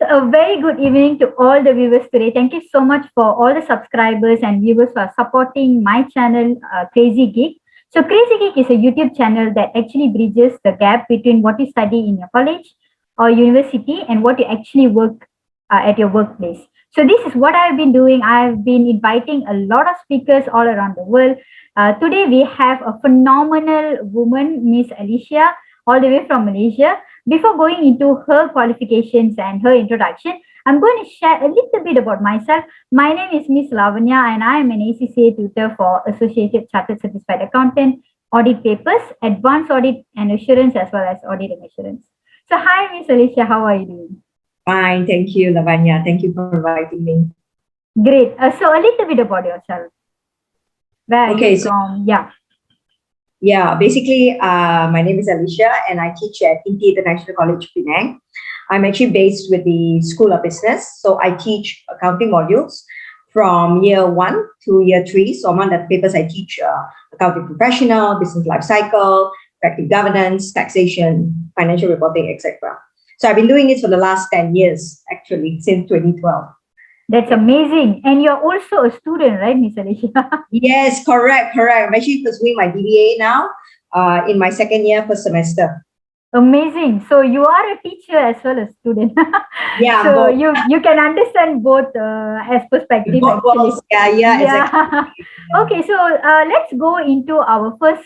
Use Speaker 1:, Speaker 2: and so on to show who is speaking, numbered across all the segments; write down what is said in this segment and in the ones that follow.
Speaker 1: A very good evening to all the viewers today. Thank you so much for all the subscribers and viewers for supporting my channel, Crazy Geek. So, Crazy Geek is a YouTube channel that actually bridges the gap between what you study in your college or university and what you actually work at your workplace. So, this is what I've been doing. I've been inviting a lot of speakers all around the world. Today, we have a phenomenal woman, Ms Alicia, all the way from Malaysia. Before going into her qualifications and her introduction, I'm going to share a little bit about myself. My name is Ms Lavanya and I am an ACCA tutor for Associated Chartered Certified Accountant, Audit Papers, Advanced Audit and Assurance, as well as Audit and Assurance. So hi Ms Alicia, how are you doing?
Speaker 2: Fine, thank you Lavanya. Thank you for inviting me.
Speaker 1: Great. So a little bit about yourself. Where are you from?
Speaker 2: Yeah, basically, my name is Alicia and I teach at Inti International College, Penang. I'm actually based with the School of Business. So I teach accounting modules from year 1 to year 3. So among the papers I teach accounting professional, business life cycle, effective governance, taxation, financial reporting, etc. So I've been doing it for the last 10 years, actually, since 2012.
Speaker 1: That's amazing. And you're also a student, right, Ms Alicia?
Speaker 2: Yes, correct. I'm actually pursuing my DBA now in my second year, first semester.
Speaker 1: Amazing. So you are a teacher as well as student.
Speaker 2: Yeah.
Speaker 1: So you can understand both as perspective.
Speaker 2: Both worlds. Yeah, exactly.
Speaker 1: Okay, so let's go into our first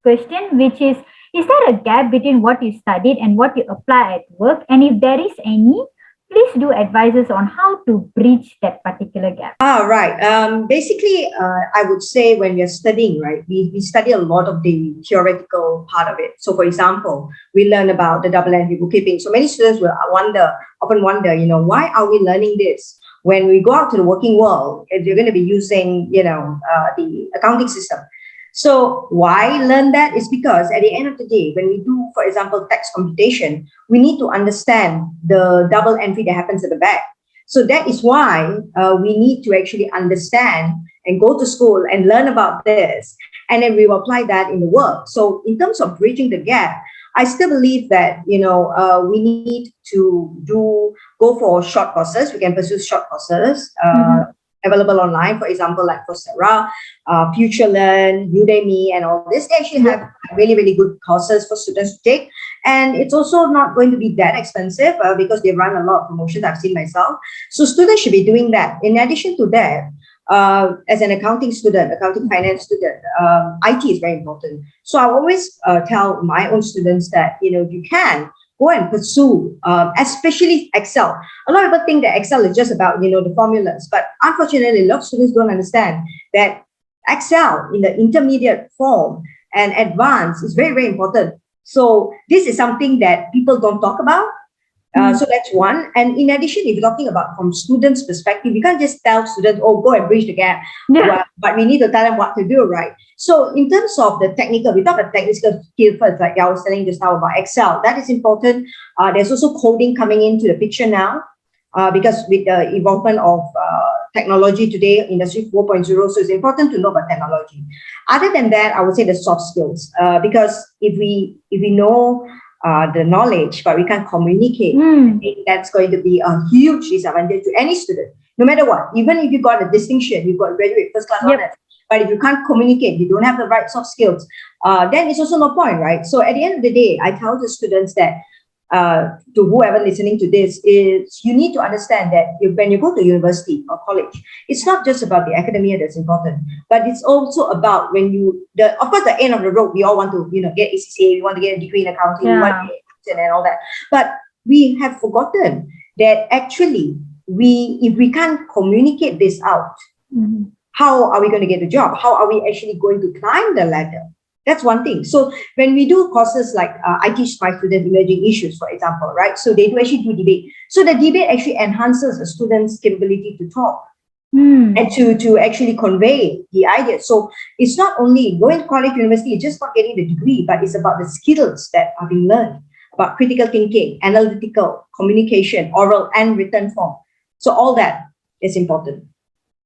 Speaker 1: question, which is there a gap between what you studied and what you apply at work? And if there is any, please do advise us on how to bridge that particular gap.
Speaker 2: Right. Basically, I would say when we are studying, right, we study a lot of the theoretical part of it. So, for example, we learn about the double entry bookkeeping. So many students will often wonder, why are we learning this? When we go out to the working world, you're going to be using, the accounting system. So why learn that is because at the end of the day, when we do, for example, tax computation, we need to understand the double entry that happens at the back. So that is why we need to actually understand and go to school and learn about this. And then we will apply that in the work. So in terms of bridging the gap, I still believe that, we need to go for short courses. We can pursue short courses. Available online, for example, like Coursera, FutureLearn, Udemy, and all this. They actually have really, really good courses for students to take. And it's also not going to be that expensive because they run a lot of promotions. I've seen myself. So students should be doing that. In addition to that, as an accounting student, accounting finance student, IT is very important. So I always tell my own students that, you can go and pursue, especially Excel. A lot of people think that Excel is just about, the formulas, but unfortunately, a lot of students don't understand that Excel in the intermediate form and advanced is very, very important. So this is something that people don't talk about. So that's one. And in addition, if you're talking about from students' perspective, you can't just tell students, oh, go and bridge the gap.
Speaker 1: Yeah.
Speaker 2: But we need to tell them what to do, right? So in terms of the technical, we talk about technical skill first, like I was telling just now about Excel. That is important. There's also coding coming into the picture now because with the involvement of technology today, Industry 4.0, so it's important to know about technology. Other than that, I would say the soft skills because if we know the knowledge, but we can't communicate, I think that's going to be a huge disadvantage to any student, no matter what. Even if you got a distinction, you got graduate first class honors, but if you can't communicate, you don't have the right soft skills, then it's also no point, right? So at the end of the day, I tell the students that to whoever listening to this is you need to understand that when you go to university or college, it's not just about the academia that's important, but it's also about when of course, the end of the road, we all want to, get ACCA, we want to get a degree in accounting, we want to get accountant and all that. But we have forgotten that actually if we can't communicate this out, how are we going to get a job? How are we actually going to climb the ladder? That's one thing. So when we do courses like I teach my students emerging issues, for example, right? So they do actually do debate. So the debate actually enhances a student's capability to talk and to actually convey the ideas. So it's not only going to college, university, it's just not getting the degree, but it's about the skills that are being learned about critical thinking, analytical, communication, oral and written form. So all that is important.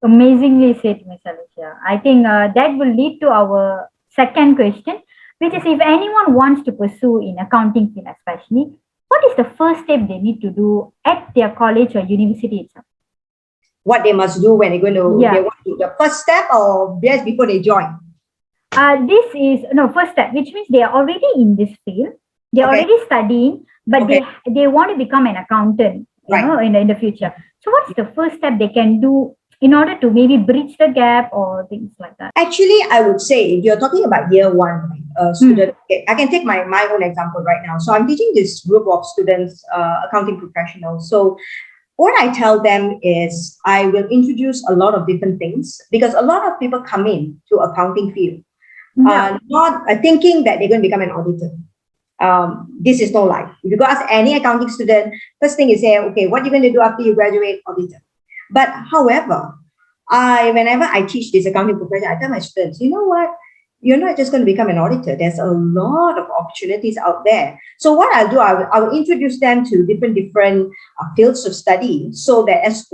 Speaker 1: Amazingly said, Ms. Alicia. I think that will lead to our second question, which is if anyone wants to pursue in accounting field especially, what is the first step they need to do at their college or university itself?
Speaker 2: What they must do when they're going to,
Speaker 1: Yeah.
Speaker 2: they want to, the first step or just before they join?
Speaker 1: This is no first step, which means they are already in this field. They're
Speaker 2: Okay.
Speaker 1: already studying, but
Speaker 2: Okay.
Speaker 1: they want to become an accountant,
Speaker 2: Right.
Speaker 1: in the future. So what's the first step they can do in order to maybe bridge the gap or things like that?
Speaker 2: Actually, I would say if you're talking about year one, student, okay, I can take my own example right now. So I'm teaching this group of students, accounting professionals. So what I tell them is I will introduce a lot of different things because a lot of people come in to accounting field, not thinking that they're going to become an auditor. This is no lie. If you go ask any accounting student, first thing you say, okay, what are you going to do after you graduate? Auditor. But however, whenever I teach this accounting profession, I tell my students, you know what? You're not just going to become an auditor. There's a lot of opportunities out there. So what I'll do, I will introduce them to different fields of study, so that as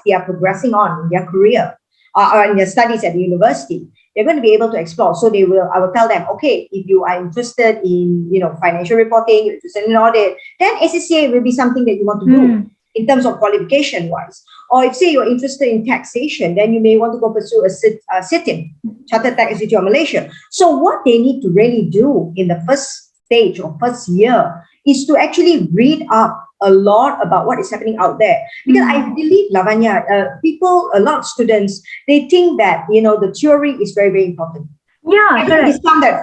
Speaker 2: they are progressing on in their career or in their studies at the university, they're going to be able to explore. So I will tell them, okay, if you are interested in, financial reporting, you're interested in audit, then ACCA will be something that you want to do in terms of qualification wise. Or if say you're interested in taxation, then you may want to go pursue a sitting Chartered Tax Institute of Malaysia. So what they need to really do in the first stage or first year is to actually read up a lot about what is happening out there. Because I believe, Lavanya, a lot of students, they think that, the theory is very, very important.
Speaker 1: Yeah,
Speaker 2: I don't discount that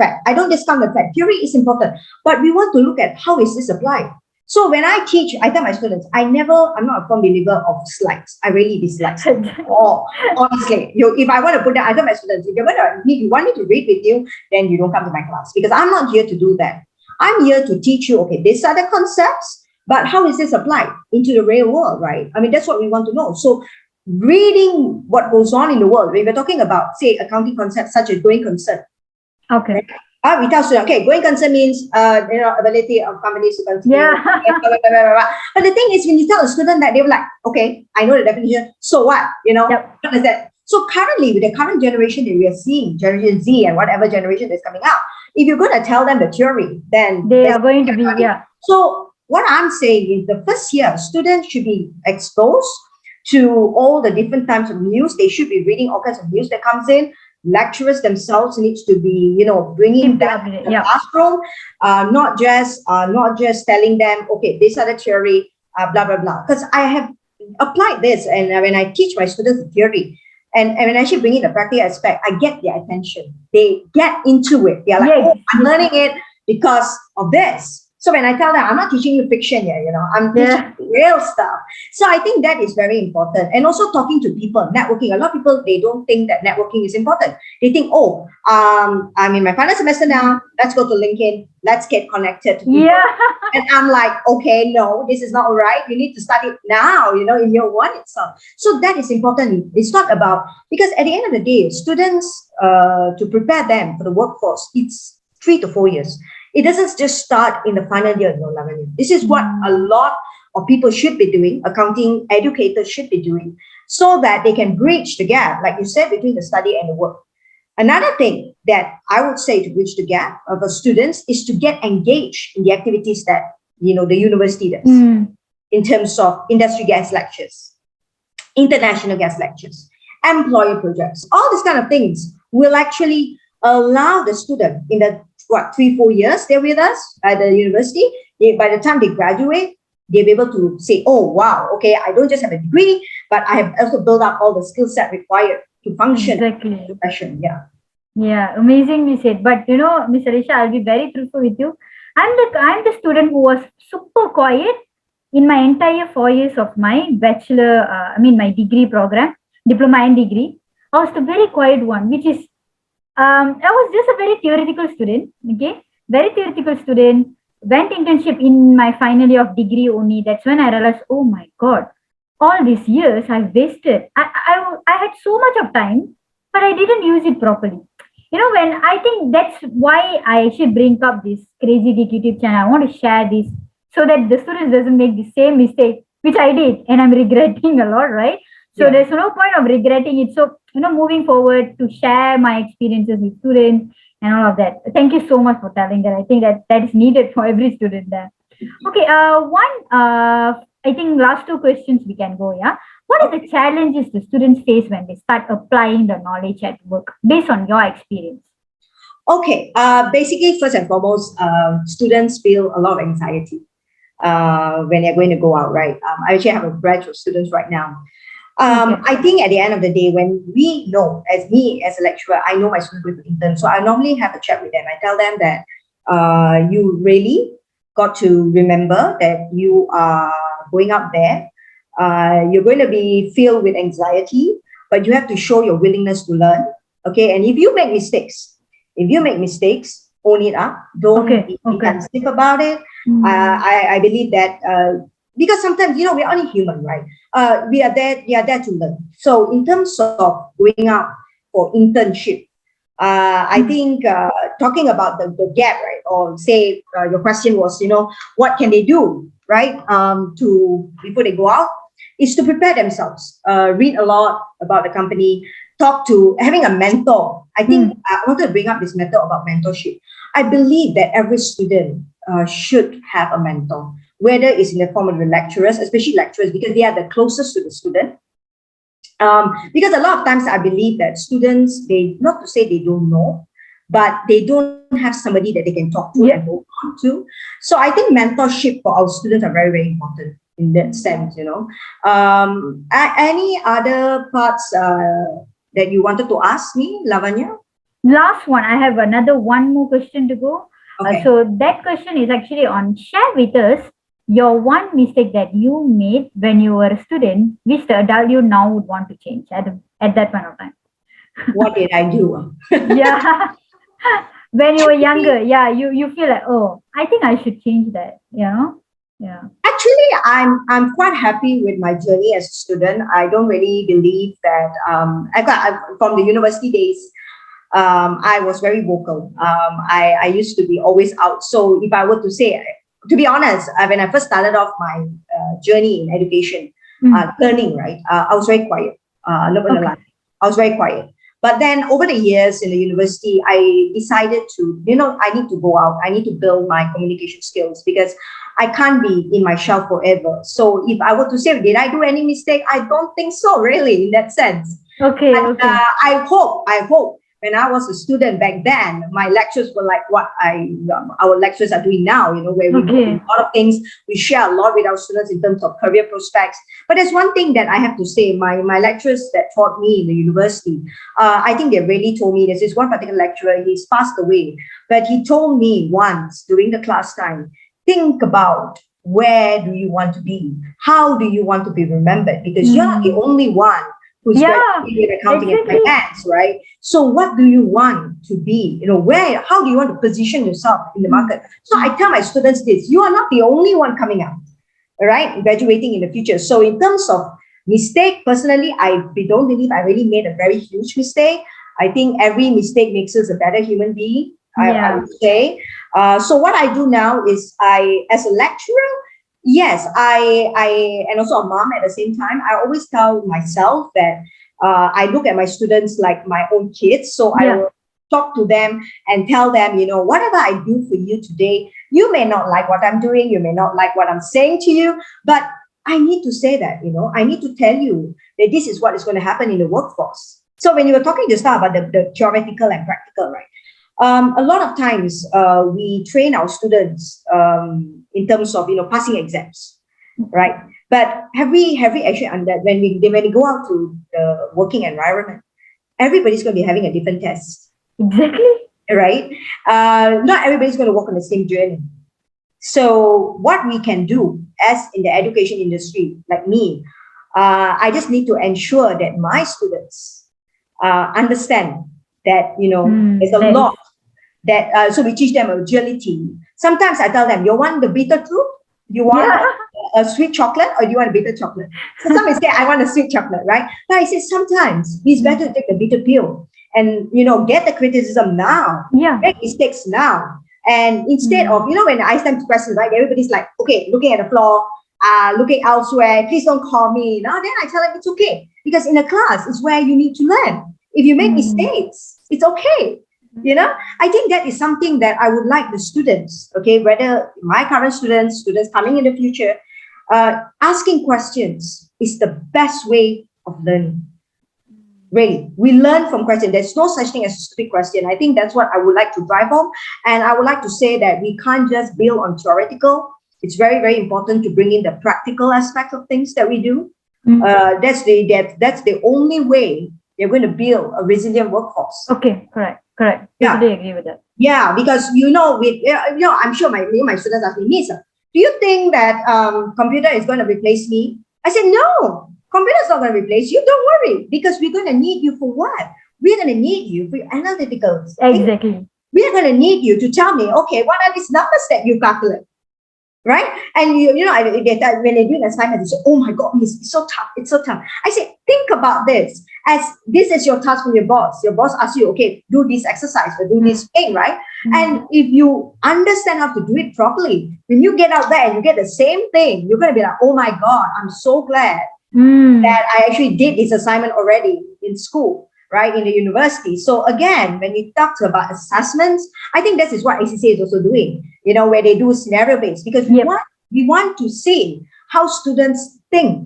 Speaker 2: fact. Theory is important, but we want to look at how is this applied. So when I teach, I tell my students, I'm not a firm believer of slides. I really dislike slides. Honestly, if I want to put that, I tell my students, if you want me to read with you, then you don't come to my class, because I'm not here to do that. I'm here to teach you, okay, these are the concepts, but how is this applied into the real world, right? I mean, that's what we want to know. So reading what goes on in the world, when we're talking about, say, accounting concepts such as going concern.
Speaker 1: Okay.
Speaker 2: We tell students, okay, going concern means, ability of companies to continue.
Speaker 1: Yeah.
Speaker 2: But the thing is, when you tell a student that, they were like, okay, I know the definition, so what? What is that? So currently, with the current generation that we are seeing, Generation Z and whatever generation is coming out, if you're going to tell them the theory, then
Speaker 1: they are going to be,
Speaker 2: So what I'm saying is the first year, students should be exposed to all the different types of news. They should be reading all kinds of news that comes in. Lecturers themselves needs to be, bringing that to the classroom, not just telling them, okay, these are the theory, blah, blah, blah. Because I have applied this, and when I teach my students the theory, and when I actually bring in the practical aspect, I get their attention. They get into it. They're like, oh, I'm learning it because of this. So when I tell them, I'm not teaching you fiction here, I'm teaching real stuff. So I think that is very important. And also talking to people, networking. A lot of people, they don't think that networking is important. They think, oh, I'm in my final semester now. Let's go to LinkedIn. Let's get connected to people.
Speaker 1: Yeah.
Speaker 2: And I'm like, okay, no, this is not right. You need to start it now, in year one itself. So that is important. It's not about, because at the end of the day, students, to prepare them for the workforce, it's 3 to 4 years. It doesn't just start in the final year, Lavanya. This is what a lot of people should be doing, accounting educators should be doing, so that they can bridge the gap, like you said, between the study and the work. Another thing that I would say to bridge the gap of the students is to get engaged in the activities that, the university does, in terms of industry guest lectures, international guest lectures, employer projects. All these kind of things will actually allow the student in the 3-4 years they're with us at the university, by the time they graduate, they'll be able to say, oh, wow, okay, I don't just have a degree, but I have also built up all the skill set required to function in the profession.
Speaker 1: Yeah, amazingly said. But Ms Alicia, I'll be very truthful with you. I'm the student who was super quiet in my entire 4 years of my bachelor, my degree program, diploma and degree. I was the very quiet one, which is I was just a very theoretical student, okay? Very theoretical student, went internship in my final year of degree only. That's when I realized, oh my God, all these years I've wasted. I had so much of time, but I didn't use it properly. When I think that's why I should bring up this Crazy Geek YouTube channel. I want to share this so that the students doesn't make the same mistake, which I did, and I'm regretting a lot, right? So there's no point of regretting it. So, moving forward to share my experiences with students and all of that. Thank you so much for telling that. I think that is needed for every student there. Okay, I think last two questions we can go, yeah. What are the challenges the students face when they start applying the knowledge at work based on your experience?
Speaker 2: Okay, basically, first and foremost, students feel a lot of anxiety when they're going to go out, right? I actually have a batch of students right now.
Speaker 1: Okay.
Speaker 2: I think at the end of the day, when we know, as me as a lecturer, I know my students going to intern, so I normally have a chat with them. I tell them that you really got to remember that you are going out there. You're going to be filled with anxiety, but you have to show your willingness to learn. Okay, and if you make mistakes, own it up. Don't
Speaker 1: Okay.
Speaker 2: be
Speaker 1: Okay.
Speaker 2: defensive about it.
Speaker 1: Mm.
Speaker 2: I believe that because sometimes we're only human, right? We are there to learn. So in terms of going out for internship, I think talking about the gap, right? Or say your question was, what can they do, right? To before they go out, is to prepare themselves, read a lot about the company, talk to having a mentor. I think
Speaker 1: Mm.
Speaker 2: I wanted to bring up this matter about mentorship. I believe that every student should have a mentor, whether it's in the form of the lecturers, especially lecturers, because they are the closest to the student. Because a lot of times I believe that students, they not to say they don't know, but they don't have somebody that they can talk to and
Speaker 1: Yeah.
Speaker 2: hold on to. So I think mentorship for our students are very, very important in that sense. Any other parts that you wanted to ask me, Lavanya?
Speaker 1: Last one. I have another one more question to go.
Speaker 2: Okay.
Speaker 1: So that question is actually on share with us your one mistake that you made when you were a student, which the adult you now would want to change at that point of time.
Speaker 2: What did I do?
Speaker 1: Yeah. When you were
Speaker 2: Actually,
Speaker 1: younger, yeah, you feel like, oh, I think I should change that, you know? Yeah.
Speaker 2: I'm quite happy with my journey as a student. I don't really believe that from the university days. I was very vocal. I used to be always out. So if I were to say, to be honest, when I first started off my journey in education,
Speaker 1: Mm.
Speaker 2: learning, right, I was very quiet. Not gonna lie,
Speaker 1: Okay.
Speaker 2: I was very quiet. But then over the years in the university, I decided to, I need to go out. I need to build my communication skills because I can't be in my shell forever. So if I were to say, did I do any mistake? I don't think so, really, in that sense.
Speaker 1: Okay.
Speaker 2: But
Speaker 1: Okay.
Speaker 2: I hope when I was a student back then, my lectures were like what our lectures are doing now, where we go through
Speaker 1: Okay.
Speaker 2: a lot of things, we share a lot with our students in terms of career prospects. But there's one thing that I have to say, my lecturers that taught me in the university, I think they really told me, there's this one particular lecturer, he's passed away, but he told me once during the class time, think about where do you want to be? How do you want to be remembered? Because you're not the
Speaker 1: Mm.
Speaker 2: only one who's graduated
Speaker 1: Yeah.
Speaker 2: with accounting and
Speaker 1: Exactly.
Speaker 2: finance, right? So what do you want to be? How do you want to position yourself in the
Speaker 1: Mm.
Speaker 2: market? So I tell my students this, you are not the only one coming out, right? Graduating in the future. So in terms of mistake, personally, I don't believe I really made a very huge mistake. I think every mistake makes us a better human being, I
Speaker 1: Yeah.
Speaker 2: would say. So what I do now is as a lecturer, yes, and also a mom at the same time, I always tell myself that I look at my students like my own kids. So I
Speaker 1: Yeah.
Speaker 2: will talk to them and tell them, whatever I do for you today, you may not like what I'm doing, you may not like what I'm saying to you, but I need to say that, I need to tell you that this is what is going to happen in the workforce. So when you were talking just now about the theoretical and practical, right? A lot of times we train our students in terms of passing exams, right? But have we actually under when we go out to the working environment, everybody's going to be having a different test,
Speaker 1: Exactly.
Speaker 2: right? Not everybody's going to walk on the same journey. So what we can do as in the education industry, like me, I just need to ensure that my students understand that there's
Speaker 1: Mm.
Speaker 2: a
Speaker 1: That is.
Speaker 2: lot that so we teach them agility. Sometimes I tell them, you want the bitter truth? You want
Speaker 1: Yeah.
Speaker 2: a sweet chocolate or do you want a bitter chocolate? So some may say, I want a sweet chocolate, right? But I say sometimes it's better to take the bitter pill and get the criticism now,
Speaker 1: Yeah.
Speaker 2: make mistakes now. And instead
Speaker 1: Mm.
Speaker 2: of, when I ask them questions, right, everybody's like, okay, looking at the floor, looking elsewhere, please don't call me. Now then I tell them it's okay. Because in a class is where you need to learn. If you make
Speaker 1: Mm.
Speaker 2: mistakes, it's okay. I think that is something that I would like the students, okay, whether my current students coming in the future, asking questions is the best way of learning. Really, we learn from questions. There's no such thing as a stupid question. I think that's what I would like to drive home. And I would like to say that we can't just build on theoretical. It's very, very important to bring in the practical aspect of things that we do. That's the only way they're going to build a resilient workforce.
Speaker 1: Okay, correct.
Speaker 2: Yeah.
Speaker 1: Totally agree with that.
Speaker 2: Yeah, because I'm sure my students ask me, Miss, do you think that computer is going to replace me? I said, no. Computer's not going to replace you. Don't worry, because we're going to need you for what? We're going to need you for your analytical.
Speaker 1: Exactly.
Speaker 2: We're going to need you to tell me, okay, what are these numbers that you calculate? Right? And when they do an assignment, they say, oh my God, Miss, it's so tough. It's so tough. I say, think about this as this is your task from your boss. Your boss asks you, okay, do this exercise or do this thing, right? And if you understand how to do it properly, when you get out there and you get the same thing, you're going to be like, oh my God, I'm so glad that I actually did this assignment already in school, right, in the university. So again, when you talk about assessments, I think this is what ACCA is also doing, where they do scenario based, because we want to see how students think.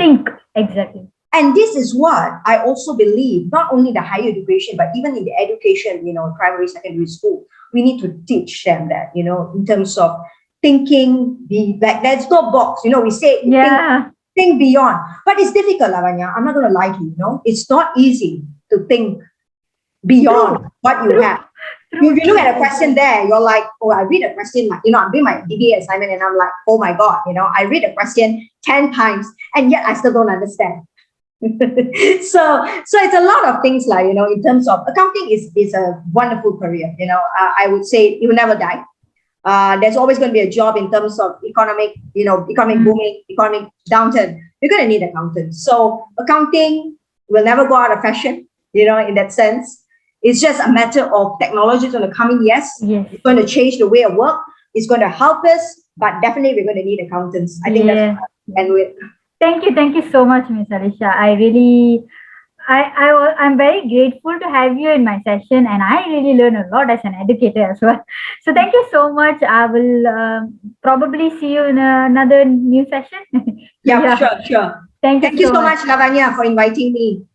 Speaker 1: Exactly.
Speaker 2: And this is what I also believe, not only the higher education, but even in the education, primary, secondary school, we need to teach them that, in terms of thinking, there's no box, we say, think beyond. But it's difficult, Lavanya. I'm not going to lie to you, it's not easy to think beyond what you have. If you look at a question there, you're like, oh, I read a question, I'm doing my DBA assignment and I'm like, oh my God, I read a question 10 times and yet I still don't understand. So it's a lot of things like, in terms of accounting is a wonderful career. I would say it will never die. There's always going to be a job in terms of economic booming, economic downturn. You're going to need accountants. So accounting will never go out of fashion, in that sense. It's just a matter of technology is going to come in. Yes. It's going to change the way of work. It's going to help us, but definitely we're going to need accountants. I think that's what I end with.
Speaker 1: Thank you so much, Ms Alicia. I'm very grateful to have you in my session, and I really learn a lot as an educator as well. So thank you so much. I will probably see you in another new session.
Speaker 2: Sure.
Speaker 1: Thank you so
Speaker 2: much, Lavanya, for inviting me.